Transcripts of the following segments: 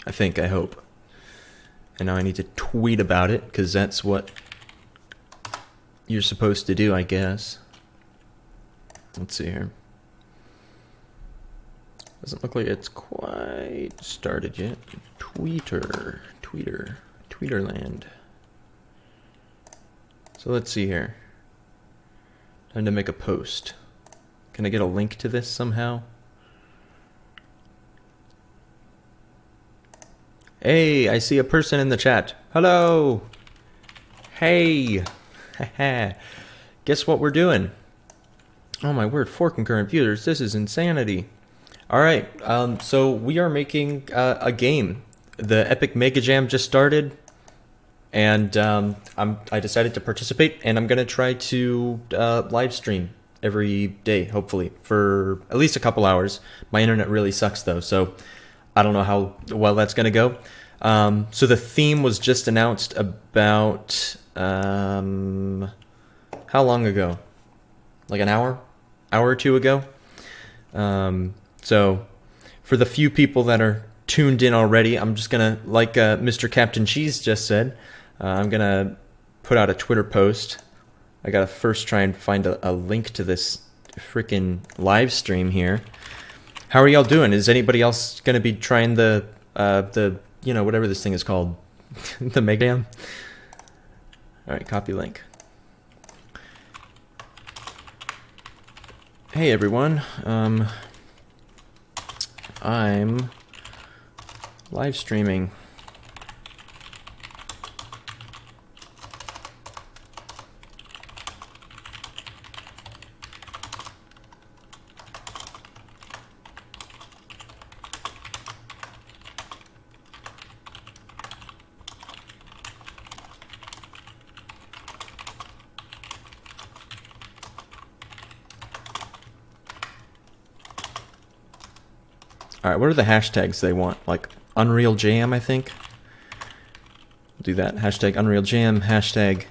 I hope. And now I need to tweet about it, because that's what you're supposed to do, I guess. Let's see here. Doesn't look like it's quite started yet. Tweeterland. So let's see here. Time to make a post. Can I get a link to this somehow? Hey, I see a person in the chat. Hello. Hey. Guess what we're doing? Oh my word, 4 concurrent viewers. This is insanity. Alright, so we are making a game. The Epic MegaJam just started, and I decided to participate, and I'm gonna try to live stream every day, hopefully, for at least a couple hours. My internet really sucks though, so I don't know how well that's gonna go. So the theme was just announced about how long ago? Like an hour or two ago. So for the few people that are tuned in already, I'm just gonna, like Mr. Captain Cheese just said, I'm gonna put out a Twitter post. I gotta first try and find a link to this freaking live stream here. How are y'all doing? Is anybody else gonna be trying the you know, whatever this thing is called, the MegaJam? All right, copy link. Hey everyone, I'm live streaming. Alright, what are the hashtags they want? Like Unreal Jam, I think? Do that. Hashtag Unreal Jam, hashtag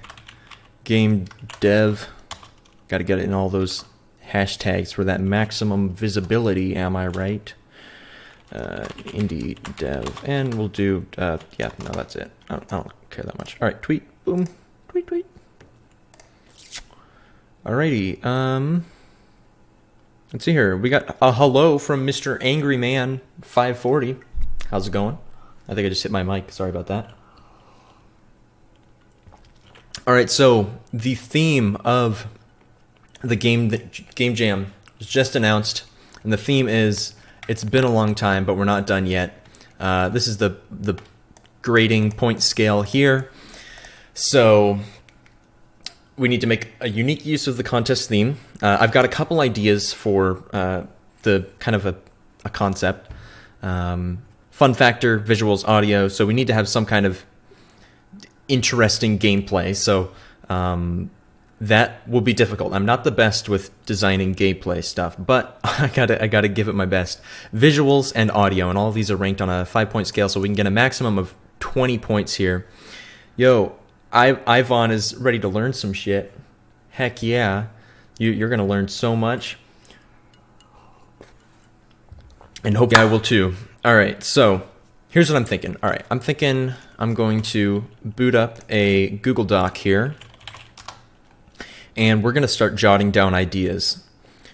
Game Dev. Gotta get it in all those hashtags for that maximum visibility, am I right? Indie Dev. And we'll do, yeah, no, that's it. I don't care that much. Alright, tweet. Boom. Tweet, tweet. Alrighty, let's see here. We got a hello from Mr. Angry Man 540. How's it going? I think I just hit my mic. Sorry about that. All right, so the theme of the game jam was just announced, and the theme is "It's been a long time, but we're not done yet." This is the grading point scale here. So we need to make a unique use of the contest theme. I've got a couple ideas for the kind of a concept. Fun factor, visuals, audio. So we need to have some kind of interesting gameplay. So that will be difficult. I'm not the best with designing gameplay stuff, but I gotta give it my best. Visuals and audio, and all of these are ranked on a 5-point scale, so we can get a maximum of 20 points here. Yo, Ivan is ready to learn some shit. Heck yeah. You're going to learn so much. And hopefully I will too. All right, so here's what I'm thinking. All right, I'm thinking I'm going to boot up a Google Doc here. And we're going to start jotting down ideas.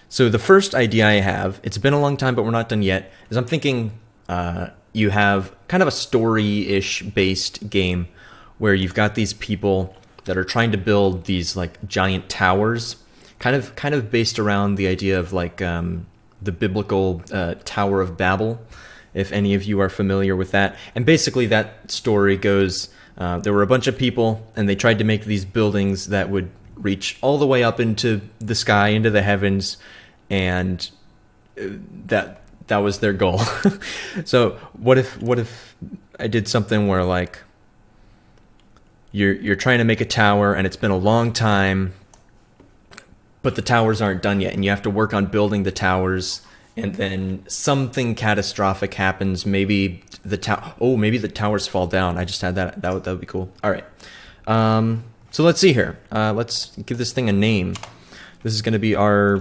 So the first idea I have, it's been a long time but we're not done yet, is I'm thinking you have kind of a story-ish based game where you've got these people that are trying to build these like giant towers, kind of based around the idea of like the biblical Tower of Babel, if any of you are familiar with that. And basically that story goes, there were a bunch of people and they tried to make these buildings that would reach all the way up into the sky, into the heavens, and that was their goal. So what if I did something where like you're trying to make a tower and it's been a long time, but the towers aren't done yet and you have to work on building the towers, and then something catastrophic happens. Maybe the towers fall down. I just had that. That would be cool. All right. So let's see here. Let's give this thing a name. This is going to be our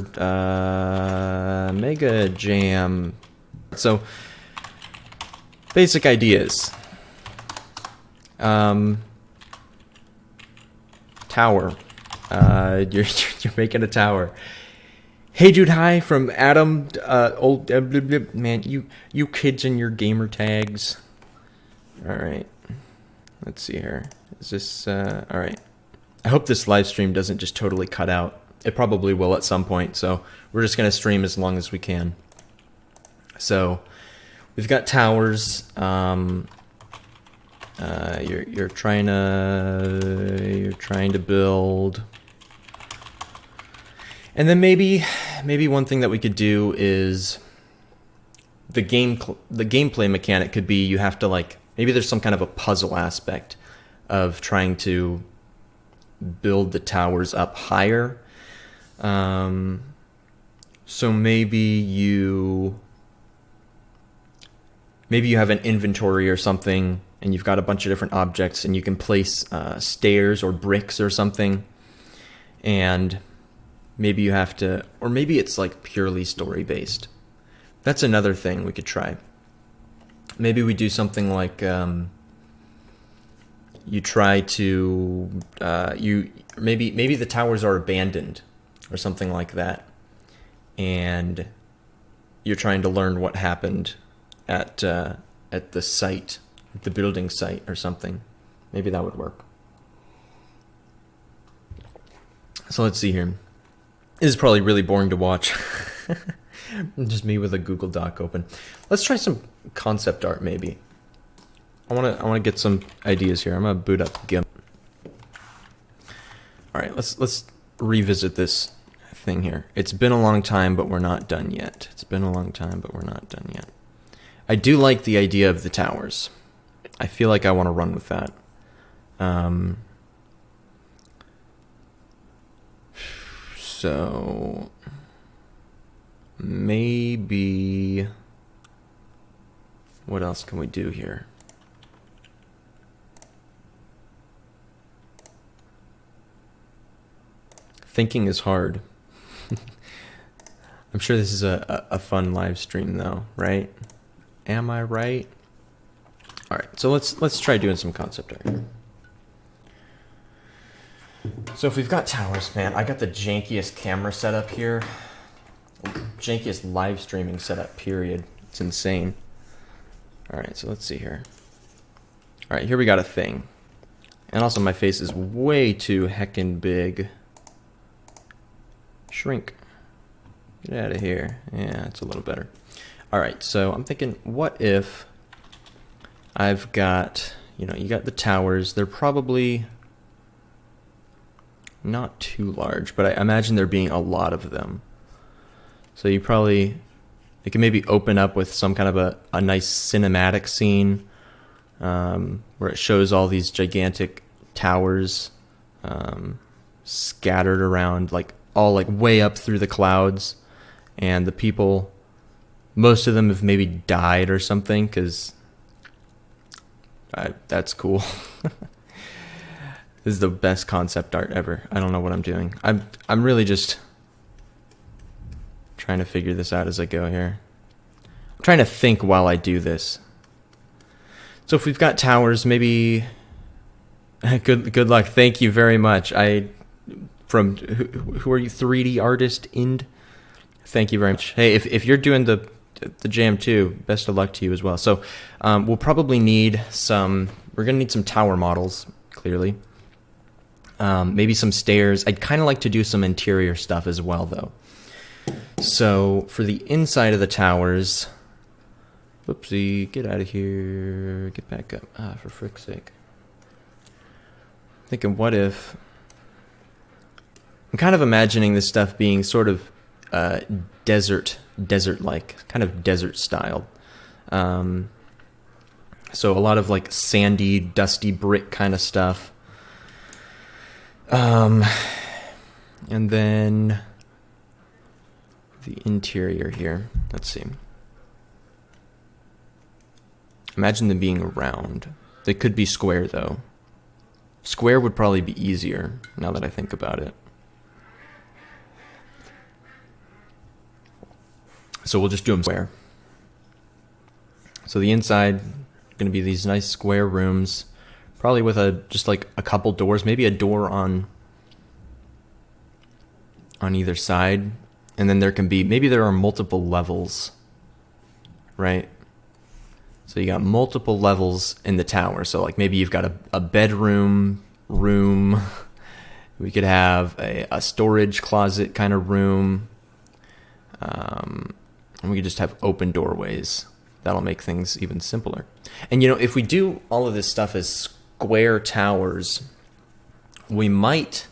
MegaJam. So basic ideas. Tower. You're making a tower. Hey dude, hi from Adam. Old man, you kids and your gamer tags. All right, let's see here. Is this all right? I hope this live stream doesn't just totally cut out. It probably will at some point. So we're just gonna stream as long as we can. So we've got towers. You're trying to build, and then maybe one thing that we could do is the gameplay mechanic could be you have to like, maybe there's some kind of a puzzle aspect of trying to build the towers up higher. So maybe you have an inventory or something, and you've got a bunch of different objects, and you can place stairs or bricks or something, and maybe you have to, or maybe it's like purely story based. That's another thing we could try. Maybe we do something like you try to maybe the towers are abandoned or something like that, and you're trying to learn what happened at the site, the building site or something. Maybe that would work. So let's see here. This is probably really boring to watch. Just me with a Google Doc open. Let's try some concept art maybe. I wanna get some ideas here. I'm gonna boot up GIMP. All right, let's revisit this thing here. It's been a long time, but we're not done yet. It's been a long time, but we're not done yet. I do like the idea of the towers. I feel like I want to run with that. So maybe what else can we do here? Thinking is hard. I'm sure this is a fun live stream though, right? Am I right? All right, so let's try doing some concept art here. So if we've got towers, man, I got the jankiest camera setup here. Jankiest live streaming setup, period. It's insane. All right, so let's see here. All right, here we got a thing. And also my face is way too heckin' big. Shrink. Get out of here. Yeah, it's a little better. All right, so I'm thinking, what if I've got, you got the towers. They're probably not too large, but I imagine there being a lot of them. So it can maybe open up with some kind of a nice cinematic scene where it shows all these gigantic towers scattered around, all way up through the clouds, and the people, most of them have maybe died or something, because that's cool. This is the best concept art ever. I don't know what I'm doing. I'm really just trying to figure this out as I go here. I'm trying to think while I do this. So if we've got towers, maybe good luck. Thank you very much. Who are you? 3D artist Ind. Thank you very much. Hey, if you're doing the jam too, best of luck to you as well. So we'll probably need we're gonna need some tower models, clearly. Maybe some stairs. I'd kind of like to do some interior stuff as well though. So for the inside of the towers, whoopsie, get out of here, get back up. For frick's sake. I'm thinking, what if, I'm kind of imagining this stuff being sort of desert-like, kind of desert style. So a lot of sandy, dusty brick kind of stuff. And then the interior here, let's see. Imagine them being round. They could be square though. Square would probably be easier now that I think about it. So we'll just do them square. So the inside, going to be these nice square rooms, probably with just like a couple doors, maybe a door on either side. And then maybe there are multiple levels, right? So you got multiple levels in the tower. So like maybe you've got a bedroom room. We could have a storage closet kind of room. And we could just have open doorways. That'll make things even simpler. And you know, if we do all of this stuff as square towers, we might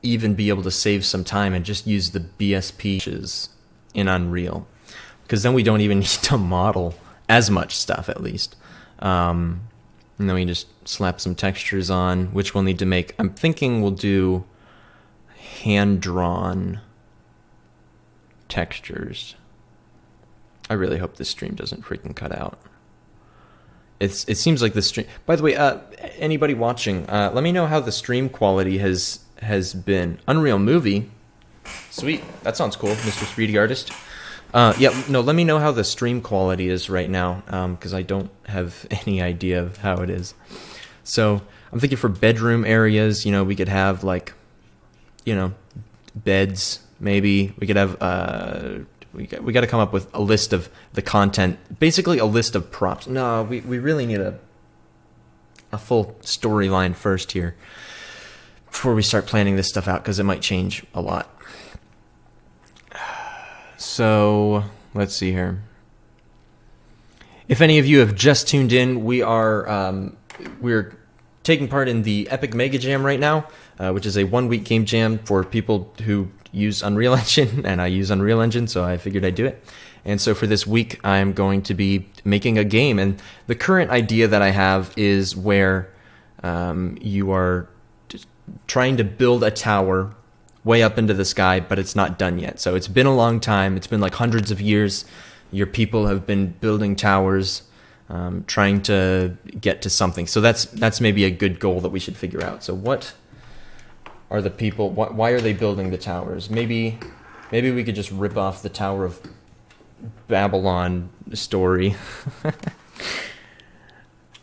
even be able to save some time and just use the BSPs in Unreal, because then we don't even need to model as much stuff, at least. And then we can just slap some textures on, which we'll need to make. I'm thinking we'll do hand-drawn textures. I really hope this stream doesn't freaking cut out. It seems like the stream... By the way, anybody watching, let me know how the stream quality has been. Unreal Movie. Sweet. That sounds cool, Mr. 3D Artist. Yeah, no, let me know how the stream quality is right now, because I don't have any idea of how it is. So I'm thinking for bedroom areas, you know, we could have like, you know, beds, maybe. We could have... We got to come up with a list of the content, basically a list of props. No, we really need a full storyline first here before we start planning this stuff out, because it might change a lot. So let's see here. If any of you have just tuned in, we're taking part in the Epic MegaJam right now, which is a 1-week game jam for people who use Unreal Engine, and I use Unreal Engine, so I figured I'd do it. And so for this week, I'm going to be making a game, and the current idea that I have is where you are trying to build a tower way up into the sky, but it's not done yet. So it's been a long time. It's been like hundreds of years. Your people have been building towers, trying to get to something. So that's maybe a good goal that we should figure out. So what are the people, why are they building the towers? Maybe we could just rip off the Tower of Babylon story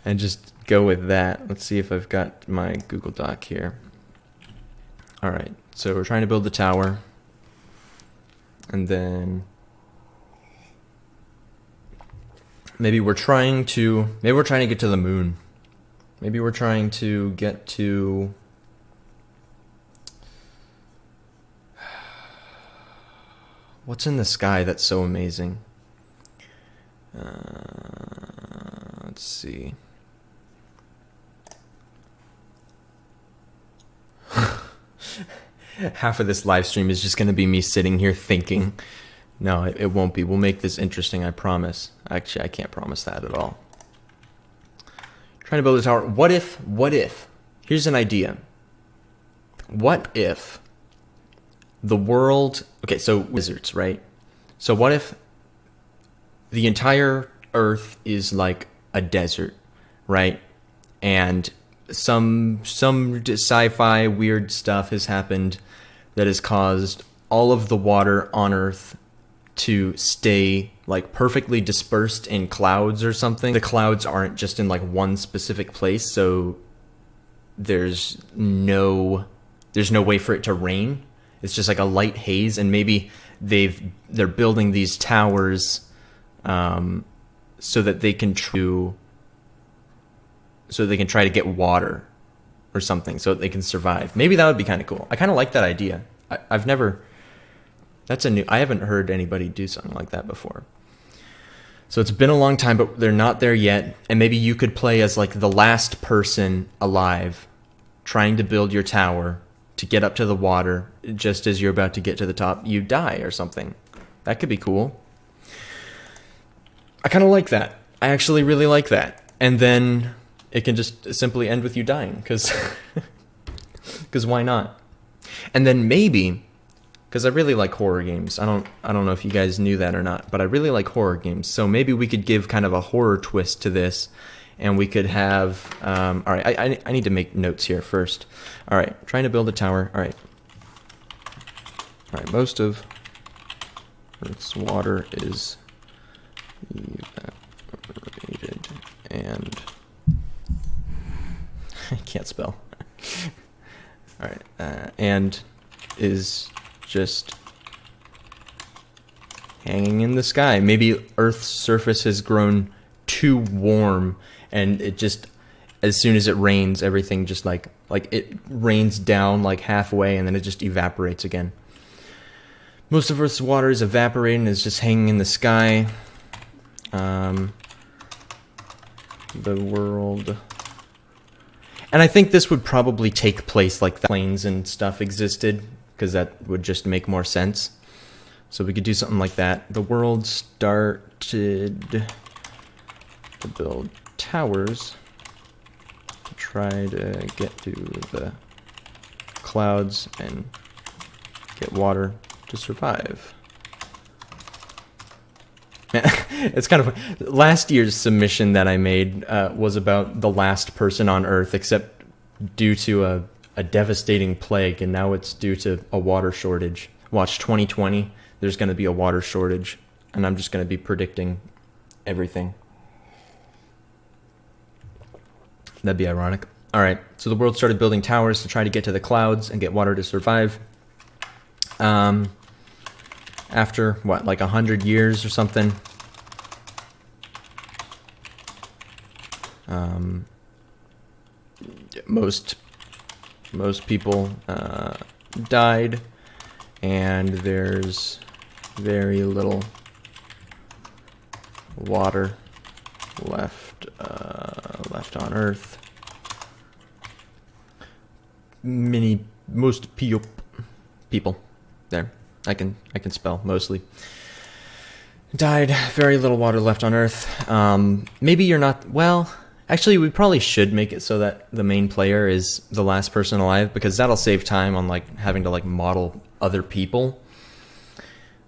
and just go with that. Let's see if I've got my Google Doc here. All right, so we're trying to build the tower, and then maybe we're trying to get to the moon. Maybe we're trying to get to... What's in the sky that's so amazing? Let's see. Half of this live stream is just going to be me sitting here thinking. No, it won't be. We'll make this interesting, I promise. Actually, I can't promise that at all. Trying to build a tower. What if, here's an idea. What if the world, okay, so wizards, right? So what if the entire Earth is like a desert, right? And some sci-fi weird stuff has happened that has caused all of the water on Earth to stay like perfectly dispersed in clouds or something. The clouds aren't just in like one specific place, so there's no way for it to rain. It's just like a light haze, and maybe they're building these towers so that they can try to get water or something, so that they can survive. Maybe that would be kind of cool. I kind of like that idea. I haven't heard anybody do something like that before. So it's been a long time, but they're not there yet. And maybe you could play as like the last person alive, trying to build your tower to get up to the water. Just as you're about to get to the top, you die or something. That could be cool. I kind of like that. I actually really like that. And then it can just simply end with you dying, because why not? And then maybe, because I really like horror games. I don't know if you guys knew that or not, but I really like horror games. So maybe we could give kind of a horror twist to this, and we could have... all right, I need to make notes here first. All right, trying to build a tower. All right, most of Earth's water is rated and I can't spell. All right, and is just hanging in the sky. Maybe Earth's surface has grown too warm, and it just, as soon as it rains, everything just like it rains down like halfway, and then it just evaporates again. Most of Earth's water is evaporating and is just hanging in the sky. The world. And I think this would probably take place like the planes and stuff existed, because that would just make more sense. So we could do something like that. The world started to build towers to try to get to the clouds and get water to survive. It's kind of last year's submission that I made was about the last person on Earth, except due to a devastating plague, and now it's due to a water shortage. Watch 2020, there's going to be a water shortage, and I'm just going to be predicting everything. That'd be ironic. All right, so the world started building towers to try to get to the clouds and get water to survive. After, what, like 100 years or something? Most people died, and there's very little water left on Earth. Most people there. I can spell mostly. Died. Very little water left on Earth. Maybe you're not. Well, actually, we probably should make it so that the main player is the last person alive, because that'll save time on like having to like model other people.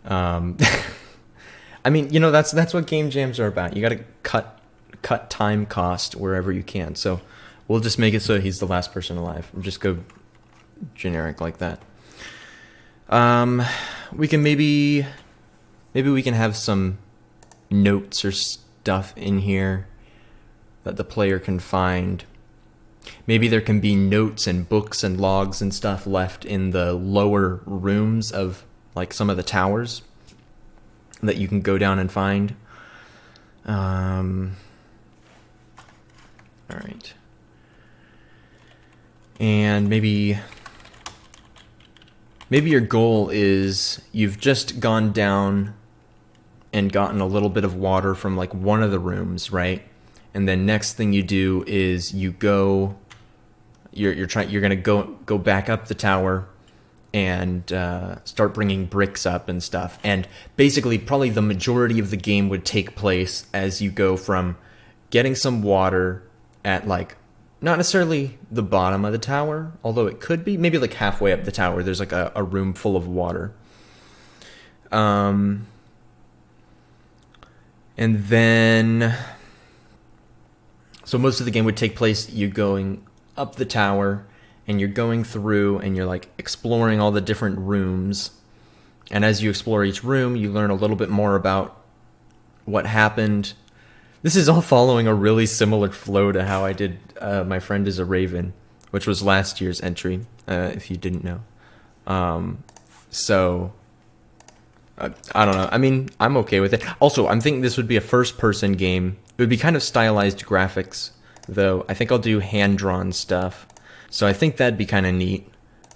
I mean, you know, that's what game jams are about. You got to cut time cost wherever you can. So we'll just make it so he's the last person alive. We'll just go generic like that. We can maybe we can have some notes or stuff in here that the player can find. Maybe there can be notes and books and logs and stuff left in the lower rooms of like some of the towers that you can go down and find. All right. And maybe your goal is you've just gone down and gotten a little bit of water from like one of the rooms, right? And then next thing you do is you're gonna go back up the tower and start bringing bricks up and stuff. And basically, probably the majority of the game would take place as you go from getting some water at like, not necessarily the bottom of the tower, although it could be, maybe like halfway up the tower, there's like a room full of water. And then, so most of the game would take place you going up the tower, and you're going through and you're like exploring all the different rooms. And as you explore each room, you learn a little bit more about what happened. This is all following a really similar flow to how I did My Friend is a Raven, which was last year's entry, if you didn't know. So, I don't know. I mean, I'm okay with it. Also, I'm thinking this would be a first-person game. It would be kind of stylized graphics, though. I think I'll do hand-drawn stuff. So I think that'd be kind of neat.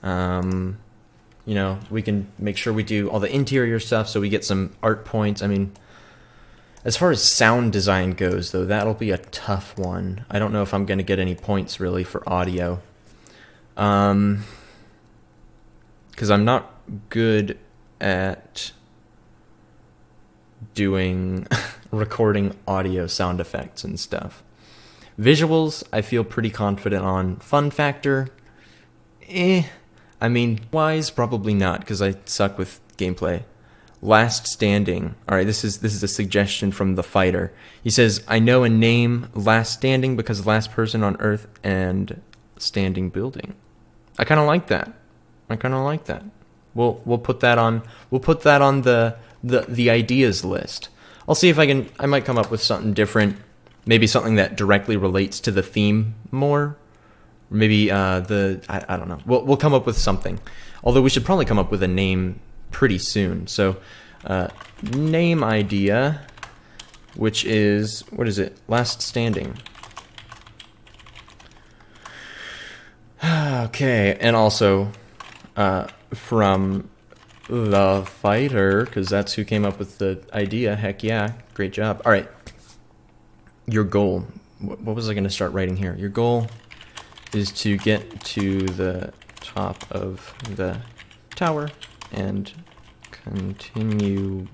You know, we can make sure we do all the interior stuff so we get some art points. I mean, as far as sound design goes, though, that'll be a tough one. I don't know if I'm going to get any points, really, for audio. Because I'm not good at doing recording audio sound effects and stuff. Visuals, I feel pretty confident on. Fun factor, I mean, wise, probably not, because I suck with gameplay. Last standing. All right, this is a suggestion from the fighter. He says, I know a name, Last Standing, because last person on Earth and standing building. I kind of like that. We'll put that on the ideas list. I'll see if I might come up with something different. Maybe something that directly relates to the theme more. Maybe I don't know. We'll come up with something. Although we should probably come up with a name pretty soon. So name idea, which is, what is it? Last Standing. Okay, and also from the fighter, because that's who came up with the idea. Heck yeah, great job. All right, your goal. What was I going to start writing here? Your goal is to get to the top of the tower and continue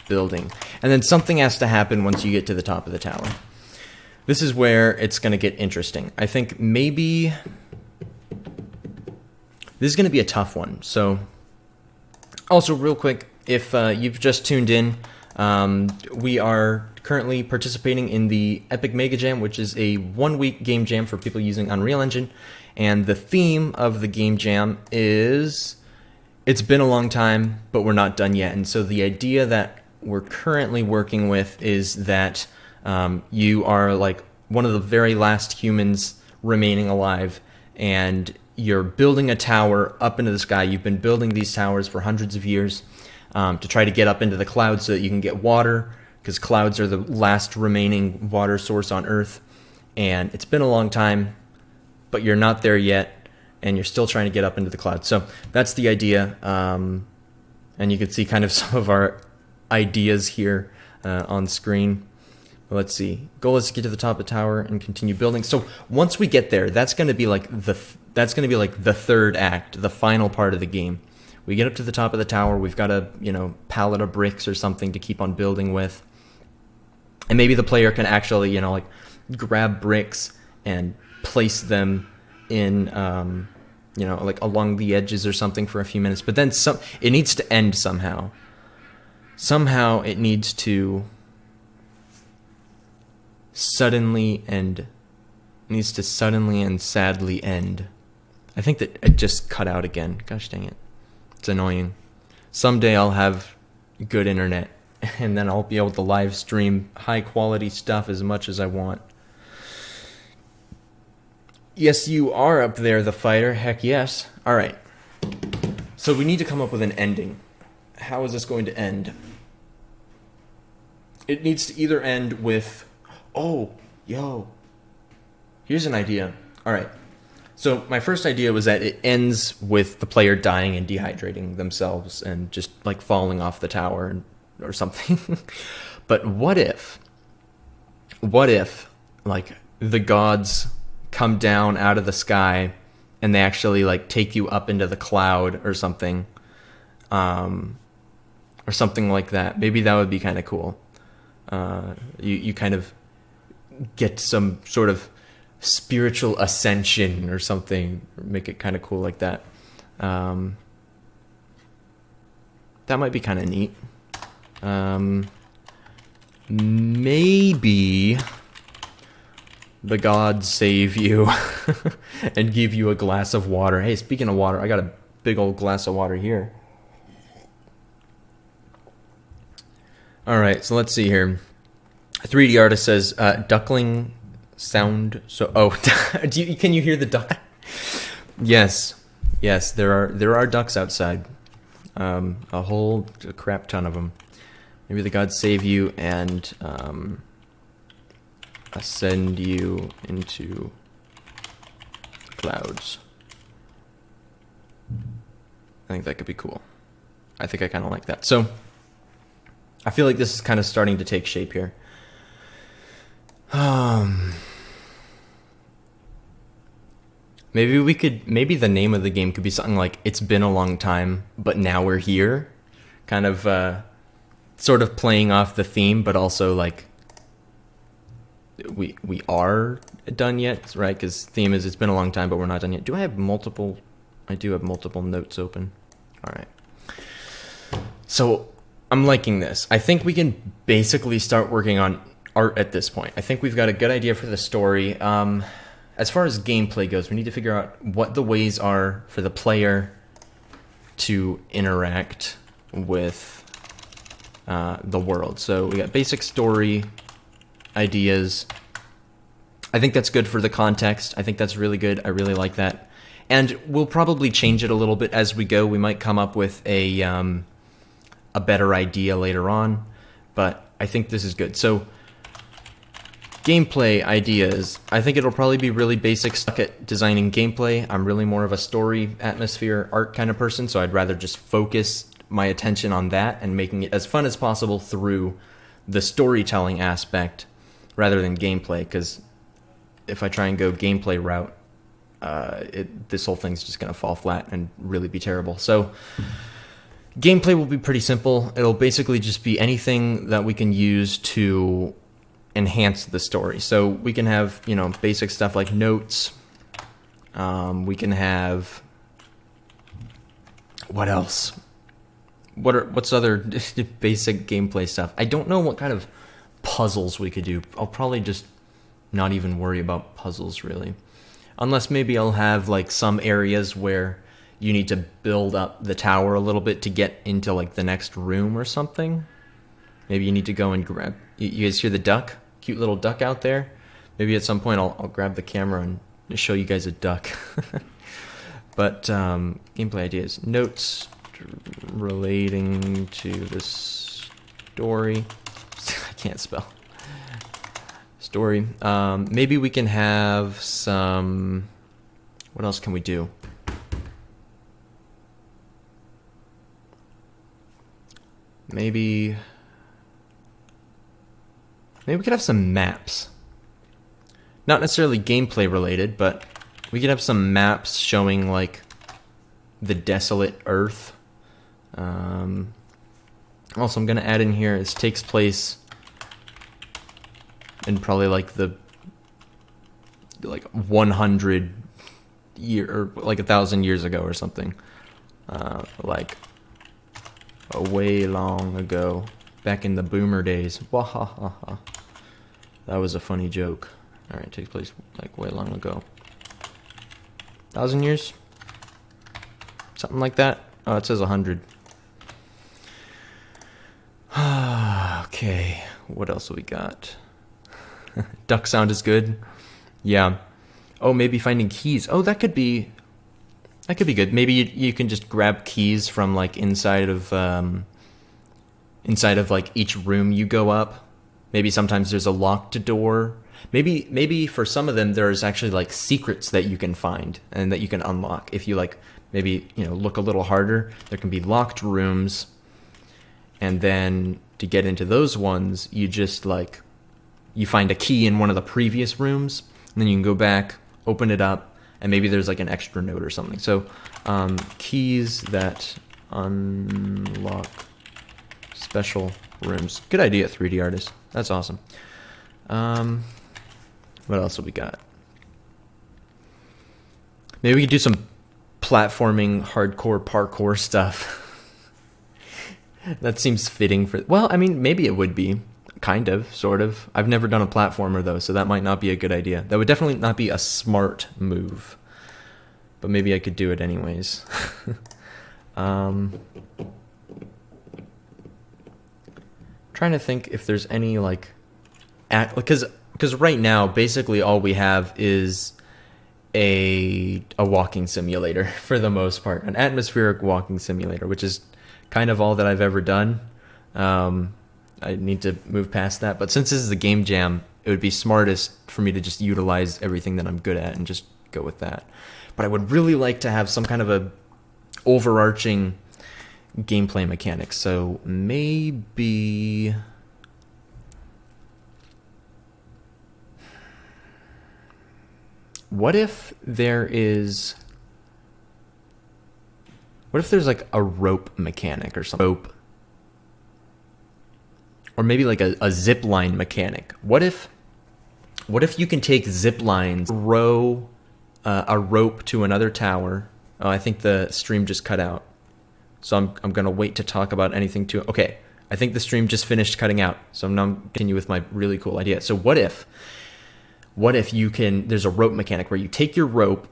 building. And then something has to happen once you get to the top of the tower. This is where it's going to get interesting. I think maybe this is going to be a tough one. So also real quick, if you've just tuned in, we are currently participating in the Epic MegaJam, which is a one-week game jam for people using Unreal Engine. And the theme of the game jam is, it's been a long time, but we're not done yet. And so the idea that we're currently working with is that you are like one of the very last humans remaining alive, and you're building a tower up into the sky. You've been building these towers for hundreds of years to try to get up into the clouds so that you can get water, because clouds are the last remaining water source on Earth. And it's been a long time, but you're not there yet, and you're still trying to get up into the clouds. So that's the idea. And you can see kind of some of our ideas here on screen. Let's see. Goal is to get to the top of the tower and continue building. So once we get there, that's going to be like the third act, the final part of the game. We get up to the top of the tower. We've got a pallet of bricks or something to keep on building with, and maybe the player can actually like grab bricks and place them in like along the edges or something for a few minutes. But then it needs to end somehow. Somehow it needs to suddenly and sadly end. I think that it just cut out again. Gosh dang it. It's annoying. Someday I'll have good internet, and then I'll be able to live stream high quality stuff as much as I want. Yes, you are up there, the fighter. Heck yes. All right. So we need to come up with an ending. How is this going to end? It needs to either end with, here's an idea. All right. So my first idea was that it ends with the player dying and dehydrating themselves and just like falling off the tower or something. But what if like the gods come down out of the sky and they actually like take you up into the cloud or something, or something like that? Maybe that would be kind of cool. You kind of get some sort of spiritual ascension or something, or make it kind of cool like that. That might be kind of neat. Maybe the gods save you and give you a glass of water. Hey, speaking of water, I got a big old glass of water here. All right, so let's see here. 3D artist says duckling sound. So can you hear the duck? Yes, there are ducks outside, a crap ton of them. Maybe the gods save you and ascend you into clouds. I think that could be cool. I think I kind of like that. So I feel like this is kind of starting to take shape here. Maybe the name of the game could be something like "It's been a long time, but now we're here," kind of sort of playing off the theme, but also like we are done yet, right? Because theme is it's been a long time, but we're not done yet. Do I have multiple? I do have multiple notes open. All right. So I'm liking this. I think we can basically start working on art at this point. I think we've got a good idea for the story. As far as gameplay goes, we need to figure out what the ways are for the player to interact with the world. So we got basic story ideas. I think that's good for the context. I think that's really good. I really like that. And we'll probably change it a little bit as we go. We might come up with a better idea later on, but I think this is good. So gameplay ideas. I think it'll probably be really basic stuff at designing gameplay. I'm really more of a story, atmosphere, art kind of person, so I'd rather just focus my attention on that and making it as fun as possible through the storytelling aspect rather than gameplay, because if I try and go gameplay route, this whole thing's just going to fall flat and really be terrible. So gameplay will be pretty simple. It'll basically just be anything that we can use to enhance the story. So we can have, you know, basic stuff like notes. We can have, what else? What's other basic gameplay stuff? I don't know what kind of puzzles we could do. I'll probably just not even worry about puzzles really. Unless maybe I'll have like some areas where you need to build up the tower a little bit to get into like the next room or something. Maybe you need to go and grab, you guys hear the duck? Cute little duck out there. Maybe at some point I'll grab the camera and show you guys a duck. But gameplay ideas. Notes relating to the story. I can't spell. Story. Maybe we can have some... What else can we do? Maybe we could have some maps. Not necessarily gameplay related, but we could have some maps showing like the desolate earth. Also, I'm gonna add in here, this takes place in probably like the 100 year or like 1,000 years ago or something. Like a way long ago, back in the boomer days. Wahahaha. That was a funny joke. Alright, takes place like way long ago. 1,000 years? Something like that? Oh, it says 100. Okay, what else have we got? Duck sound is good. Yeah. Oh, maybe finding keys. Oh, that could be good. Maybe you can just grab keys from like inside of like each room you go up. Maybe sometimes there's a locked door. Maybe for some of them there's actually like secrets that you can find and that you can unlock if you like maybe, you know, look a little harder. There can be locked rooms, and then to get into those ones you just like you find a key in one of the previous rooms, and then you can go back, open it up, and maybe there's like an extra note or something. So keys that unlock special rooms. Good idea, 3D artist. That's awesome. What else have we got? Maybe we could do some platforming, hardcore parkour stuff. That seems fitting for... Well, I mean, maybe it would be. Kind of, sort of. I've never done a platformer, though, so that might not be a good idea. That would definitely not be a smart move. But maybe I could do it anyways. Trying to think if there's any, like... Because right now, basically all we have is a walking simulator, for the most part. An atmospheric walking simulator, which is kind of all that I've ever done. I need to move past that, but since this is a game jam, it would be smartest for me to just utilize everything that I'm good at and just go with that. But I would really like to have some kind of a overarching gameplay mechanic. So maybe... What if there's like a rope mechanic or something? Rope. Or maybe like a zip line mechanic. What if you can take zip lines, row a rope to another tower? Oh, I think the stream just cut out. So I'm gonna wait to talk about anything too. Okay, I think the stream just finished cutting out. So I'm now continue with my really cool idea. So what if you can? There's a rope mechanic where you take your rope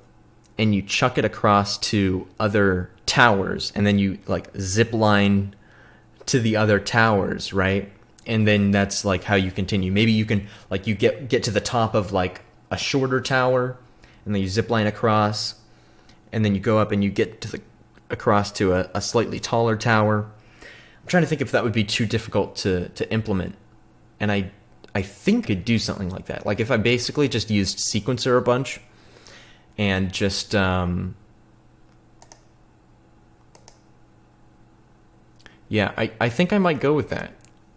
and you chuck it across to other towers, and then you like zip line to the other towers, right? And then that's like how you continue. Maybe you can like you get to the top of like a shorter tower, and then you zip line across, and then you go up and you get to across to a slightly taller tower. I'm trying to think if that would be too difficult to implement, and I think I could do something like that. Like if I basically just used sequencer a bunch, and just yeah, I think I might go with that.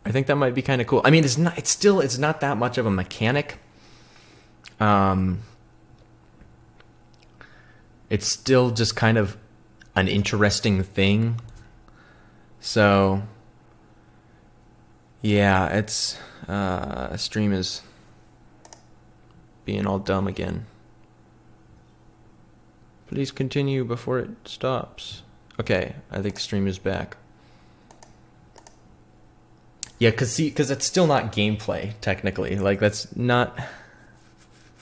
I think that might be kind of cool. I mean, it's not that much of a mechanic. It's still just kind of an interesting thing. So yeah, it's stream is being all dumb again. Please continue before it stops. Okay, I think stream is back. Yeah, because it's still not gameplay, technically. Like, that's not...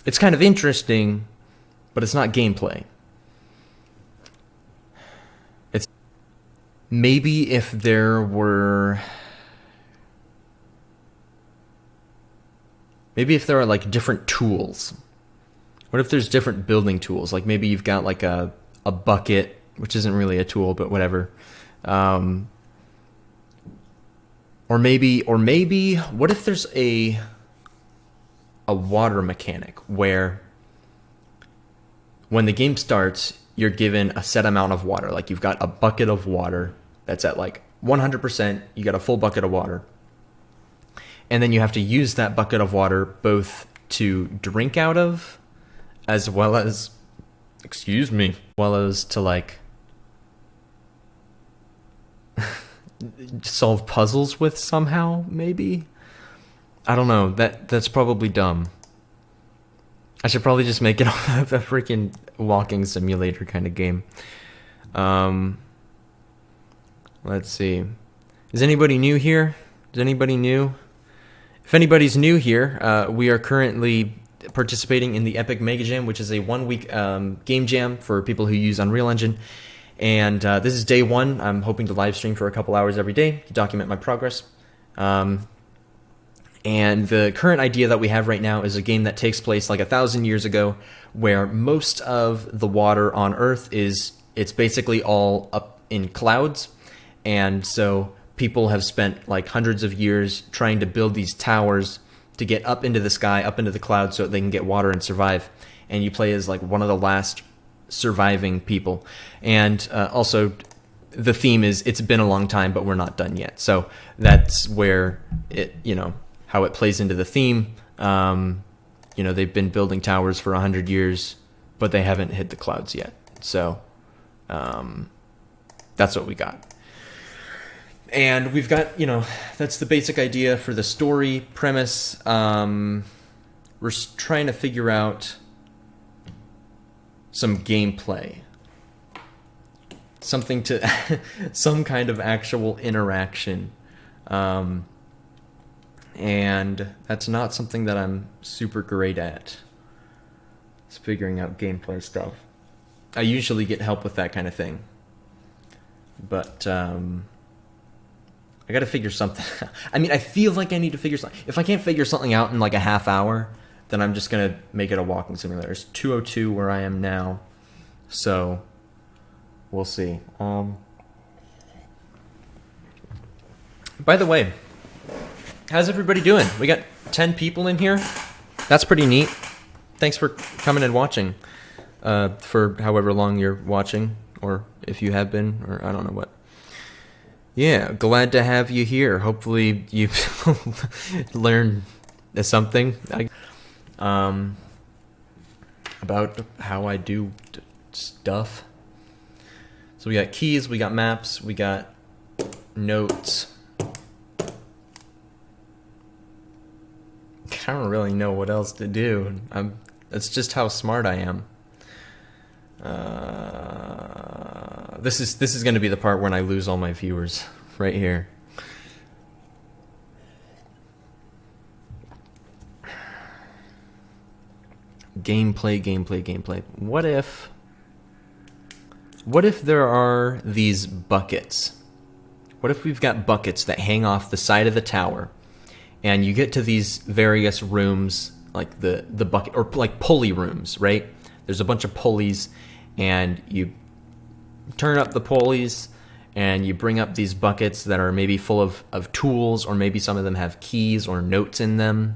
It's kind of interesting, but it's not gameplay. It's... Maybe if there were... Maybe if there are, like, different tools. What if there's different building tools? Like, maybe you've got, like, a bucket, which isn't really a tool, but whatever. Or maybe, what if there's a water mechanic where when the game starts, you're given a set amount of water. Like you've got a bucket of water that's at like 100%, you got a full bucket of water. And then you have to use that bucket of water both to drink out of, as well as, to like solve puzzles with somehow, maybe? I don't know. That's probably dumb. I should probably just make it a freaking walking simulator kind of game. Let's see. Is anybody new here? Is anybody new? If anybody's new here, we are currently participating in the Epic MegaJam, which is a one-week game jam for people who use Unreal Engine. And this is day one. I'm hoping to live stream for a couple hours every day to document my progress. And the current idea that we have right now is a game that takes place like 1,000 years ago, where most of the water on Earth it's basically all up in clouds. And so people have spent like hundreds of years trying to build these towers to get up into the sky, up into the clouds, so that they can get water and survive. And you play as like one of the last surviving people. And also the theme is it's been a long time, but we're not done yet. So that's where it, how it plays into the theme. They've been building towers for 100 years, but they haven't hit the clouds yet. So that's what we got. And we've got, that's the basic idea for the story premise. We're trying to figure out some gameplay. Something to, some kind of actual interaction. And that's not something that I'm super great at. It's figuring out gameplay stuff. I usually get help with that kind of thing. But, I gotta figure something out. I mean, I feel like I need to figure something. If I can't figure something out in like a half hour, then I'm just gonna make it a walking simulator. It's 2:02 where I am now, so we'll see. By the way, how's everybody doing? We got 10 people in here. That's pretty neat. Thanks for coming and watching, for however long you're watching, or if you have been, or I don't know what. Yeah, glad to have you here. Hopefully you learn something about how I do stuff. So we got keys, we got maps, we got notes. I don't really know what else to do. That's just how smart I am. This is going to be the part when I lose all my viewers, right here. Gameplay. What if there are these buckets, What if we've got buckets that hang off the side of the tower, and you get to these various rooms, like the bucket, or like pulley rooms, right? There's a bunch of pulleys, and you turn up the pulleys, and you bring up these buckets that are maybe full of tools, or maybe some of them have keys or notes in them.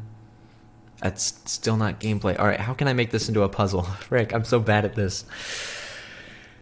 That's still not gameplay. All right, how can I make this into a puzzle? Rick, I'm so bad at this.